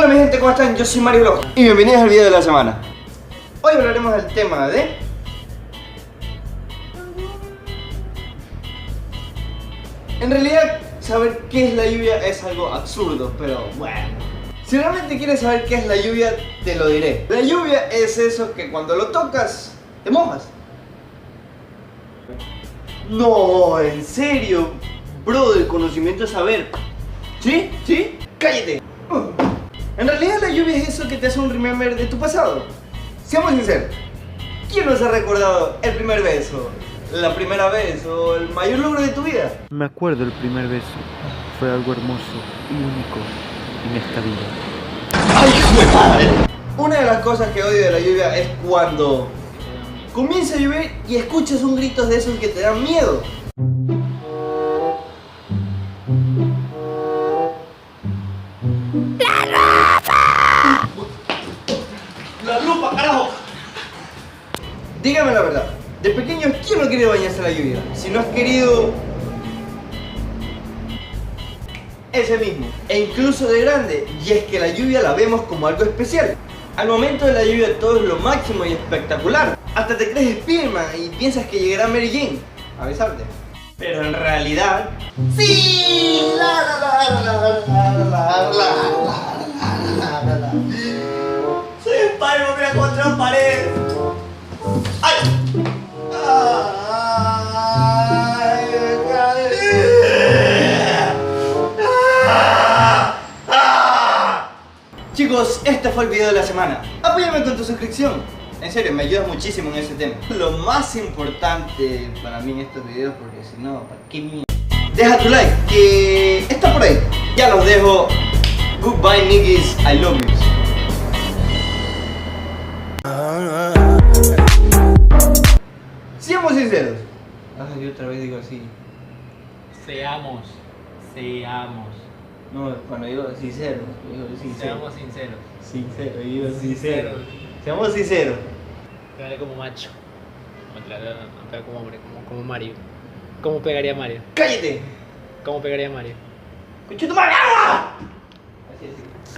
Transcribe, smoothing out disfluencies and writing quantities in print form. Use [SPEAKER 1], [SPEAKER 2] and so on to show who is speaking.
[SPEAKER 1] Hola mi gente, ¿cómo están? Yo soy Mario Loco y bienvenidos al video de la semana. Hoy hablaremos del tema de... En realidad, saber qué es la lluvia es algo absurdo, pero bueno. Si realmente quieres saber qué es la lluvia, te lo diré. La lluvia es eso que cuando lo tocas, te mojas. No, en serio. Bro, el conocimiento es saber. ¿Sí? ¿Sí? ¡Cállate! En realidad la lluvia es eso que te hace un remember de tu pasado. Seamos sinceros. ¿Quién nos ha recordado el primer beso? ¿La primera vez o el mayor logro de tu vida?
[SPEAKER 2] Me acuerdo el primer beso. Fue algo hermoso y único en esta vida.
[SPEAKER 1] ¡Ay, hijo de madre! Una de las cosas que odio de la lluvia es cuando comienza a llover y escuchas un grito de esos que te dan miedo. ¡La lupa, carajo! Dígame la verdad, de pequeños, ¿quién no quiere bañarse en la lluvia? Si no has querido... ese mismo, e incluso de grande, y es que la lluvia la vemos como algo especial. Al momento de la lluvia todo es lo máximo y espectacular. Hasta te crees Spiderman y piensas que llegará Mary Jane a besarte. Pero en realidad... ¡sí! Soy Spiderman, mira contra la pared. ¡Ay! Chicos, este fue el video de la semana. Apóyame con tu suscripción. En serio, me ayudas muchísimo en ese tema. Lo más importante para mí en estos videos, porque si no, ¿para qué mierda? Deja tu like, que está por ahí. Ya los dejo. Goodbye, niggas. I love you. Seamos sinceros. Yo otra vez digo así.
[SPEAKER 3] Seamos.
[SPEAKER 1] No, cuando digo sincero, digo sincero.
[SPEAKER 3] Seamos sinceros.
[SPEAKER 1] Sincero, digo sincero. Seamos sinceros.
[SPEAKER 3] Pegaré como macho. Pegar como hombre, como Mario. ¿Cómo pegaría Mario?
[SPEAKER 1] ¡Cállate!
[SPEAKER 3] ¿Cómo pegaría Mario?
[SPEAKER 1] ¡Concha tu madre! Así, así.